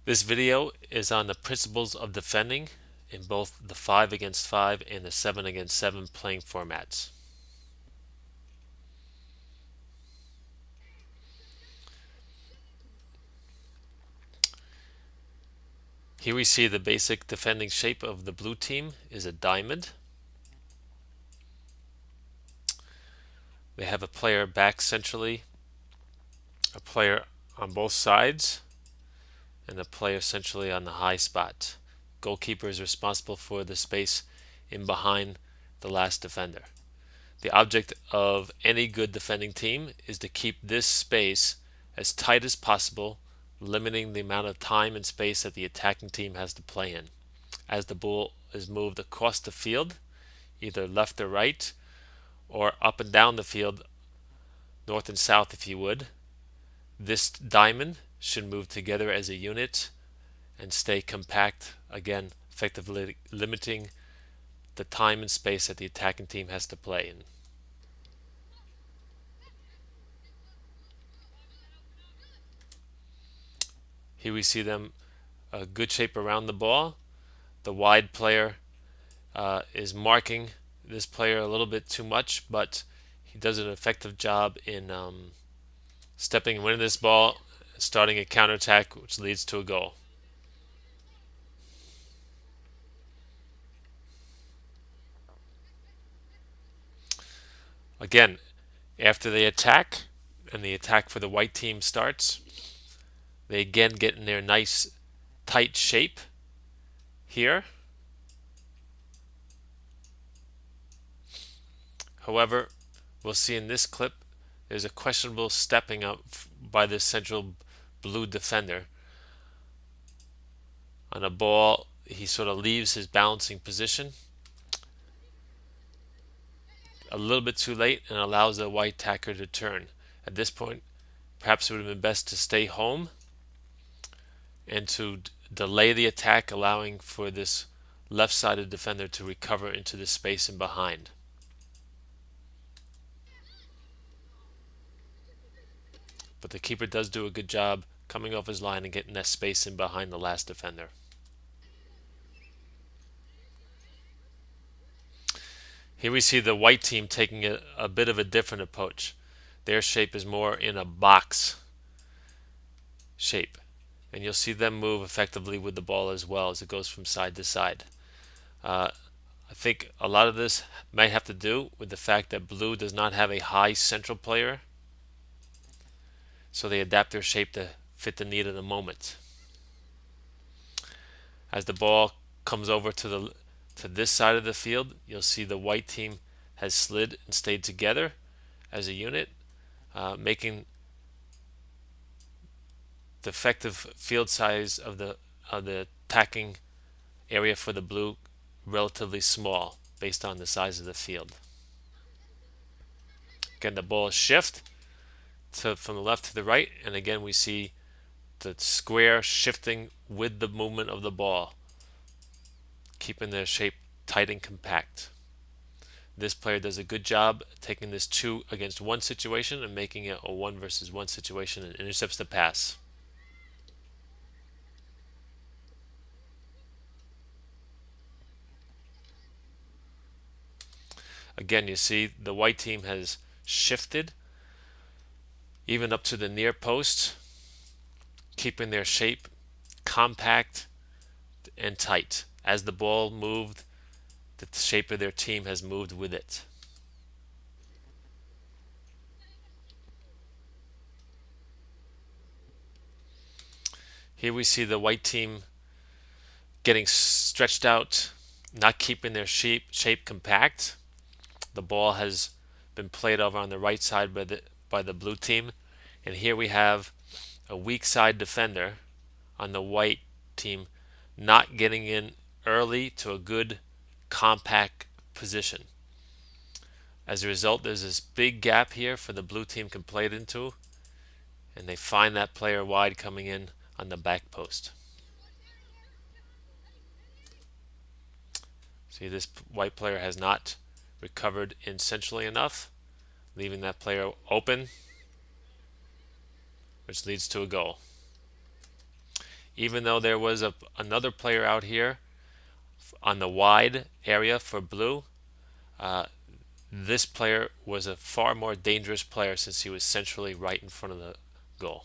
This video is on the principles of defending in both the 5 against 5 and the 7 against 7 playing formats. Here we see the basic defending shape of the blue team is a diamond. They have a player back centrally, a player on both sides, and a player centrally on the high spot. Goalkeeper is responsible for the space in behind the last defender. The object of any good defending team is to keep this space as tight as possible, limiting the amount of time and space that the attacking team has to play in. As the ball is moved across the field, either left or right, or up and down the field, north and south if you would, this diamond should move together as a unit and stay compact, again, effectively limiting the time and space that the attacking team has to play in. Here we see them a good shape around the ball. The wide player is marking this player a little bit too much, but he does an effective job in stepping and winning this ball, starting a counterattack, which leads to a goal. Again, after they attack, and the attack for the white team starts, they again get in their nice tight shape here. However, we'll see in this clip there's a questionable stepping up by this central blue defender. On a ball, he sort of leaves his balancing position a little bit too late and allows the white attacker to turn. At this point, perhaps it would have been best to stay home and to delay the attack, allowing for this left-sided defender to recover into the space in behind. But the keeper does do a good job coming off his line and getting that space in behind the last defender. Here we see the white team taking a bit of a different approach. Their shape is more in a box shape. And you'll see them move effectively with the ball as well as it goes from side to side. I think a lot of this might have to do with the fact that blue does not have a high central player, so they adapt their shape to fit the need of the moment. As the ball comes over to this side of the field, you'll see the white team has slid and stayed together as a unit, making the effective field size of the attacking area for the blue relatively small based on the size of the field. Again, the ball shift from the left to the right, and again we see the square shifting with the movement of the ball, keeping their shape tight and compact. This player does a good job taking this 2 against 1 situation and making it a 1 versus 1 situation and intercepts the pass. Again, you see the white team has shifted even up to the near post, keeping their shape compact and tight. As the ball moved, the shape of their team has moved with it. Here we see the white team getting stretched out, not keeping their shape compact. The ball has been played over on the right side by the blue team, and here we have a weak side defender on the white team not getting in early to a good compact position. As a result, there's this big gap here for the blue team can play it into, and they find that player wide coming in on the back post. See, this white player has not recovered in centrally enough, leaving that player open, which leads to a goal. even though there was another player out here on the wide area for blue, uh, this player was a far more dangerous player since he was centrally right in front of the goal.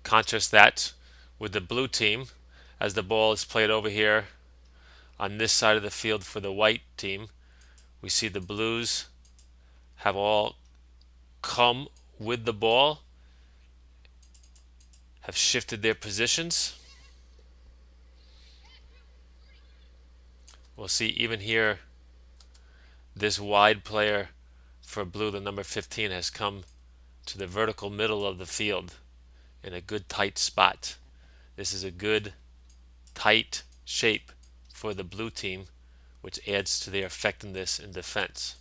Contrast that with the blue team as the ball is played over here on this side of the field for the white team. We see the blues have all come with the ball, have shifted their positions. We'll see even here this wide player for blue, the number 15, has come to the vertical middle of the field in a good tight spot. This is a good tight shape for the blue team, which adds to their effectiveness in defense.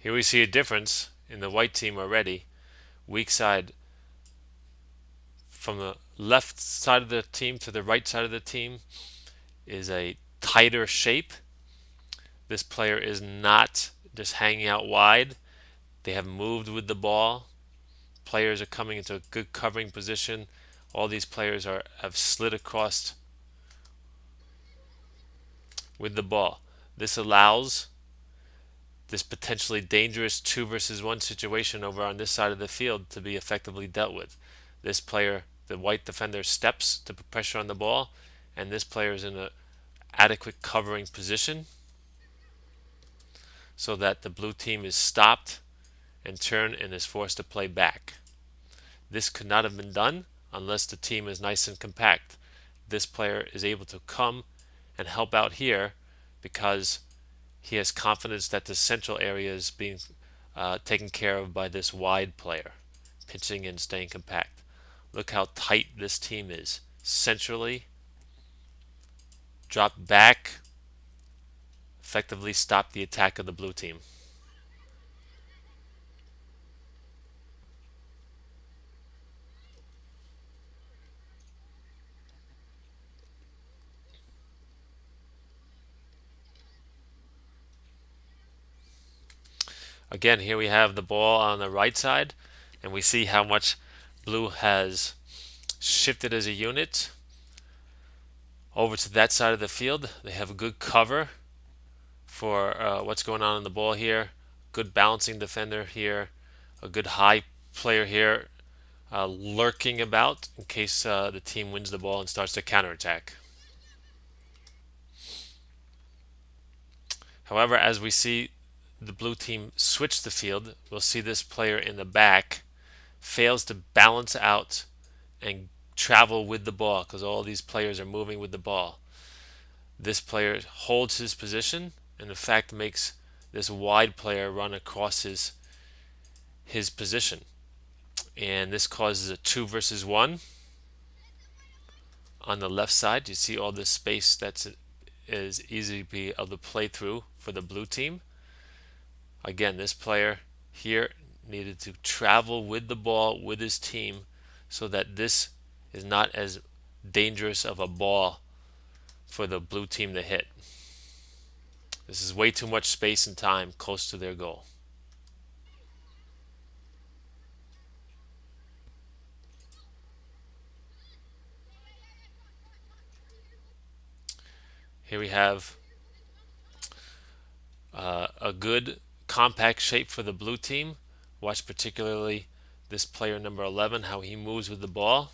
Here we see a difference in the white team already. Weak side from the left side of the team to the right side of the team is a tighter shape. This player is not just hanging out wide. They have moved with the ball. Players are coming into a good covering position. All these players have slid across with the ball. This allows this potentially dangerous 2 versus 1 situation over on this side of the field to be effectively dealt with. This player, the white defender, steps to put pressure on the ball, and this player is in an adequate covering position so that the blue team is stopped and turned and is forced to play back. This could not have been done unless the team is nice and compact. This player is able to come and help out here because he has confidence that the central area is being taken care of by this wide player, pitching and staying compact. Look how tight this team is. Centrally, drop back, effectively stop the attack of the blue team. Again, here we have the ball on the right side, and we see how much blue has shifted as a unit over to that side of the field. They have a good cover for what's going on in the ball here. Good balancing defender here. A good high player here lurking about in case the team wins the ball and starts to counterattack. However, as we see the blue team switch the field, we'll see this player in the back fails to balance out and travel with the ball because all these players are moving with the ball. This player holds his position and in fact makes this wide player run across his position. And this causes a 2 versus 1 on the left side. You see all this space that is easy to be able to play through for the blue team. Again, this player here needed to travel with the ball with his team so that this is not as dangerous of a ball for the blue team to hit. This is way too much space and time close to their goal. Here we have a good compact shape for the blue team. Watch particularly this player number 11, how he moves with the ball.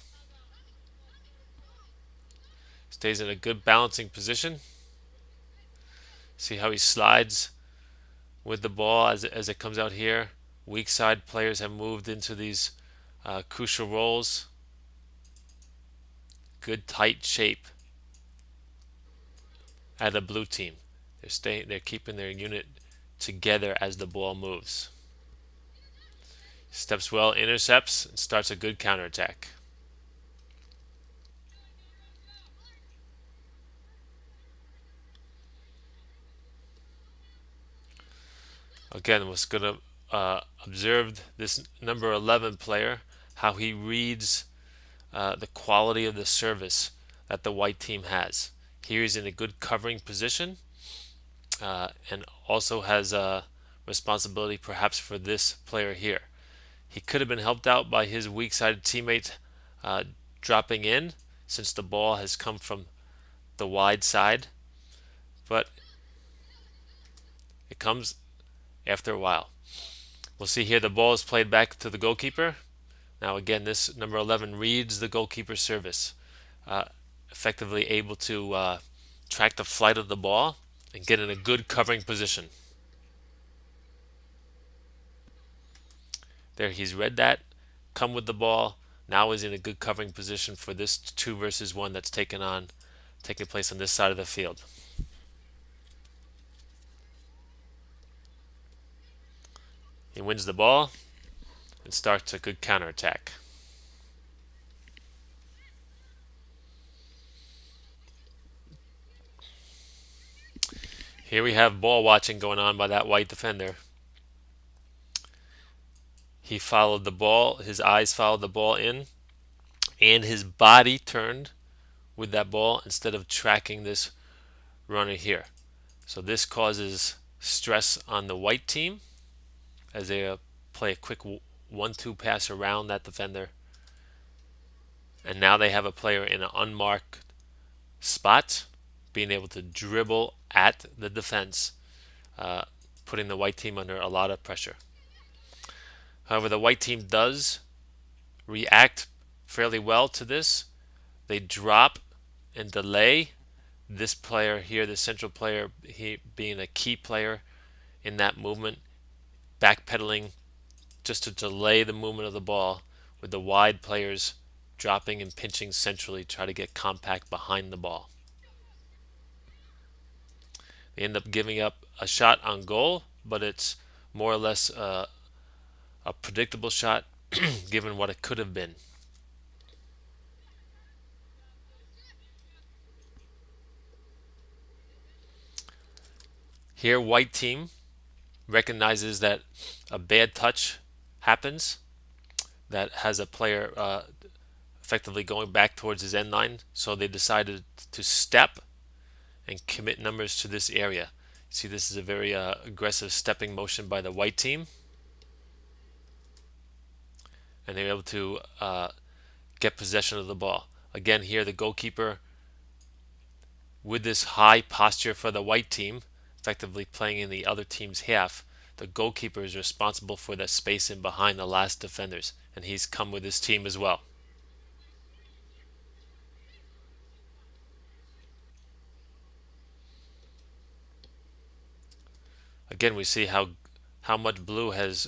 Stays in a good balancing position. See how he slides with the ball as it comes out here. Weak side players have moved into these crucial roles. Good tight shape at the blue team. They're keeping their unit together as the ball moves. Steps well, intercepts, and starts a good counterattack. Again, what's going to observed this number 11 player, how he reads the quality of the service that the white team has. Here he's in a good covering position, and also has a responsibility perhaps for this player here. He could have been helped out by his weak-sided teammate uh, dropping in, since the ball has come from the wide side, but it comes after a while. We'll see here the ball is played back to the goalkeeper. Now again, this number 11 reads the goalkeeper's service, uh, effectively able to track the flight of the ball and get in a good covering position. There, he's read that, come with the ball. Now he's in a good covering position for this 2 versus 1 that's taking place on this side of the field. He wins the ball and starts a good counterattack. Here we have ball watching going on by that white defender. He followed the ball, his eyes followed the ball in, and his body turned with that ball instead of tracking this runner here. So this causes stress on the white team as they play a quick 1-2 pass around that defender. And now they have a player in an unmarked spot, being able to dribble at the defense, putting the white team under a lot of pressure. However, the white team does react fairly well to this. They drop and delay this player here, the central player, he being a key player in that movement, backpedaling just to delay the movement of the ball, with the wide players dropping and pinching centrally, try to get compact behind the ball. They end up giving up a shot on goal, but it's more or less a predictable shot given what it could have been. Here, white team recognizes that a bad touch happens that has a player effectively going back towards his end line, so they decided to step and commit numbers to this area. See, this is a very aggressive stepping motion by the white team, and they're able to get possession of the ball. Again, here the goalkeeper, with this high posture for the white team, effectively playing in the other team's half, the goalkeeper is responsible for that space in behind the last defenders, and he's come with his team as well. Again, we see how much blue has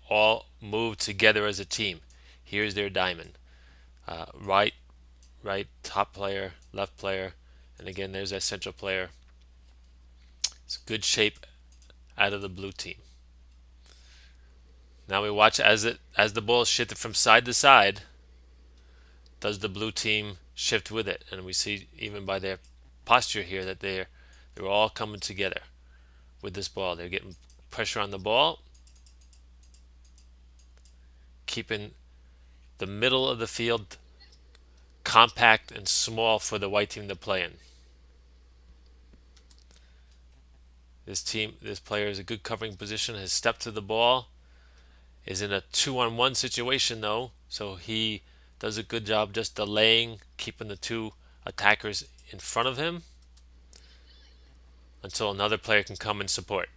all moved together as a team. Here's their diamond. Right, top player, left player, and again, there's that central player. It's good shape out of the blue team. Now we watch as the ball is shifted from side to side. Does the blue team shift with it? And we see even by their posture here that they're all coming together with this ball. They're getting pressure on the ball, keeping the middle of the field compact and small for the white team to play in. This player is a good covering position, has stepped to the ball, is in a 2-on-1 situation though, so he does a good job just delaying, keeping the two attackers in front of him until another player can come and support.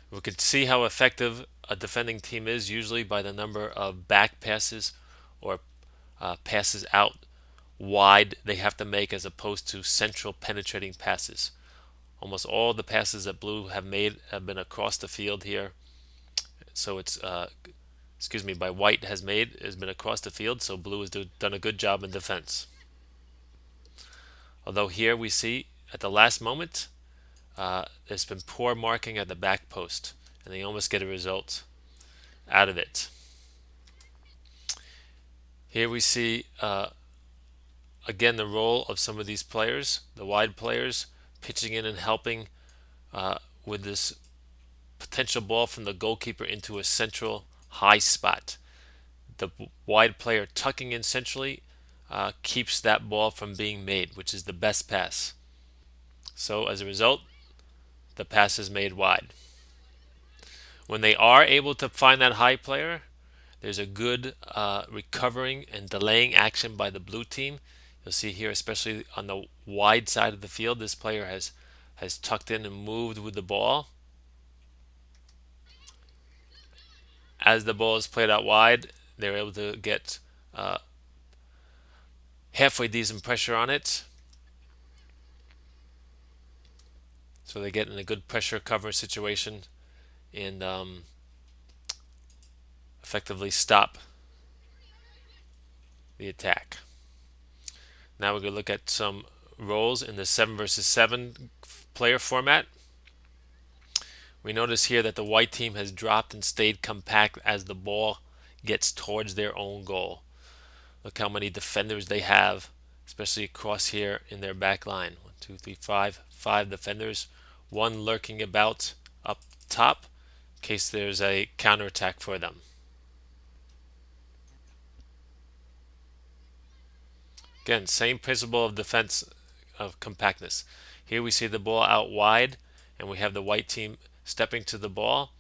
We can see how effective a defending team is usually by the number of back passes or passes out wide they have to make, as opposed to central penetrating passes. Almost all the passes that blue have made have been across the field here. So it's by white has been across the field, so blue has done a good job in defense. Although here we see at the last moment there's been poor marking at the back post, and they almost get a result out of it. Here we see again the role of some of these players, the wide players, pitching in and helping with this potential ball from the goalkeeper into a central high spot. The wide player tucking in centrally keeps that ball from being made, which is the best pass. So as a result, the pass is made wide. When they are able to find that high player, there's a good recovering and delaying action by the blue team. You'll see here, especially on the wide side of the field, this player has tucked in and moved with the ball. As the ball is played out wide, they're able to get halfway decent pressure on it. So they get in a good pressure cover situation and effectively stop the attack. Now we're going to look at some roles in the 7 versus 7 player format. We notice here that the white team has dropped and stayed compact as the ball gets towards their own goal. Look how many defenders they have, especially across here in their back line. 1, 2, 3, 5. 5 defenders. One lurking about up top in case there's a counterattack for them. Again, same principle of defense of compactness. Here we see the ball out wide and we have the white team stepping to the ball.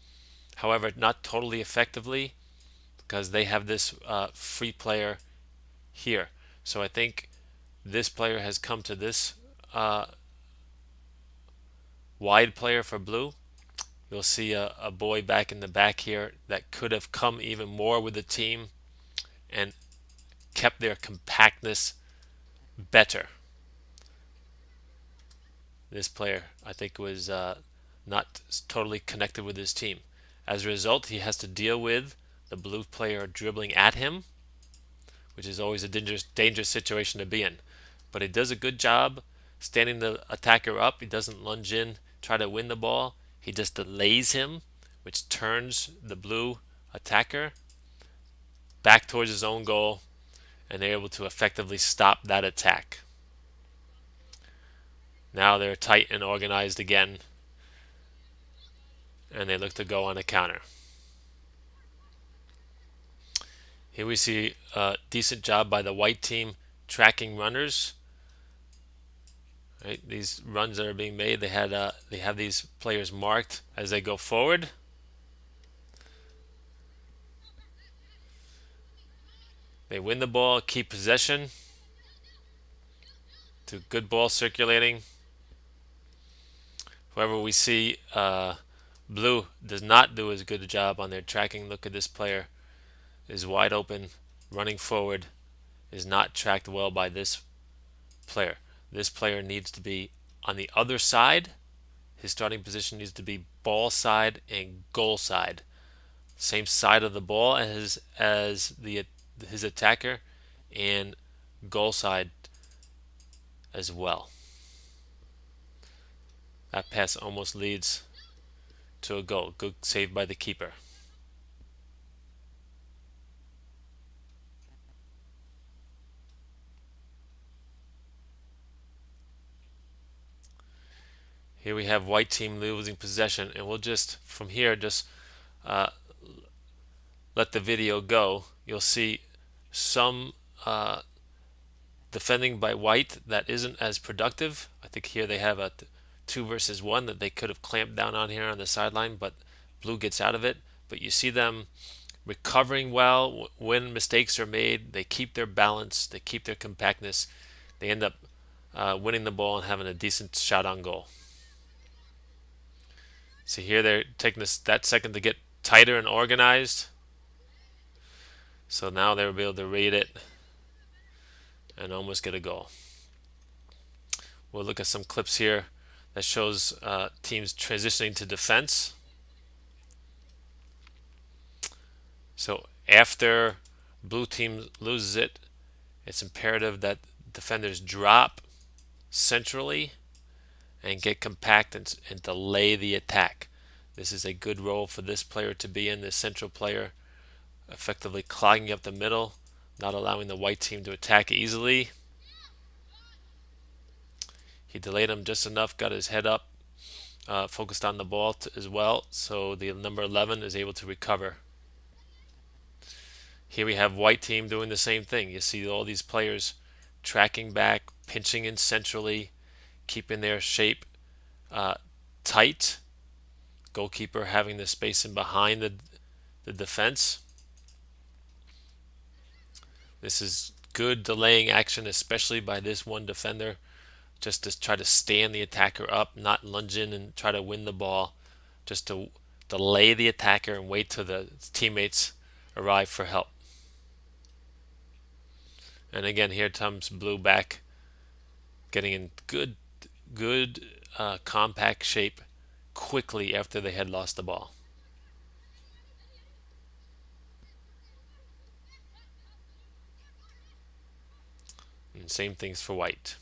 However, not totally effectively because they have this free player here. So I think this player has come to this wide player for blue. You'll see a boy back in the back here that could have come even more with the team and kept their compactness better. This player, I think, was not totally connected with his team. As a result, he has to deal with the blue player dribbling at him, which is always a dangerous situation to be in. But he does a good job standing the attacker up. He doesn't lunge in, try to win the ball. He just delays him, which turns the blue attacker back towards his own goal, and they're able to effectively stop that attack. Now they're tight and organized again, and they look to go on a counter. Here we see a decent job by the white team tracking runners. Right, these runs that are being made, they have these players marked as they go forward. They win the ball, keep possession. To good ball circulating. However, we see blue does not do as good a job on their tracking. Look at this player is wide open, running forward, is not tracked well by this player. This player needs to be on the other side. His starting position needs to be ball side and goal side. Same side of the ball as his attacker, and goal side as well. That pass almost leads to a goal. Good save by the keeper. Here we have white team losing possession, and we'll just from here just let the video go. You'll see some defending by white that isn't as productive. I think here they have a 2 versus 1 that they could have clamped down on here on the sideline, but blue gets out of it. But you see them recovering well when mistakes are made. They keep their balance, they keep their compactness. They end up winning the ball and having a decent shot on goal. See here they're taking that second to get tighter and organized. So now they'll be able to read it and almost get a goal. We'll look at some clips here that shows teams transitioning to defense. So after blue team loses it, it's imperative that defenders drop centrally and get compact and delay the attack. This is a good role for this player to be in, this central player, effectively clogging up the middle, not allowing the white team to attack easily. He delayed him just enough, got his head up, focused on the ball as well, so the number 11 is able to recover. Here we have white team doing the same thing. You see all these players tracking back, pinching in centrally, keeping their shape uh, tight. Goalkeeper having the space in behind the defense. This is good delaying action, especially by this one defender, just to try to stand the attacker up, not lunge in and try to win the ball, just to delay the attacker and wait till the teammates arrive for help. And again, here comes blue back, getting in good compact shape quickly after they had lost the ball. And same things for white.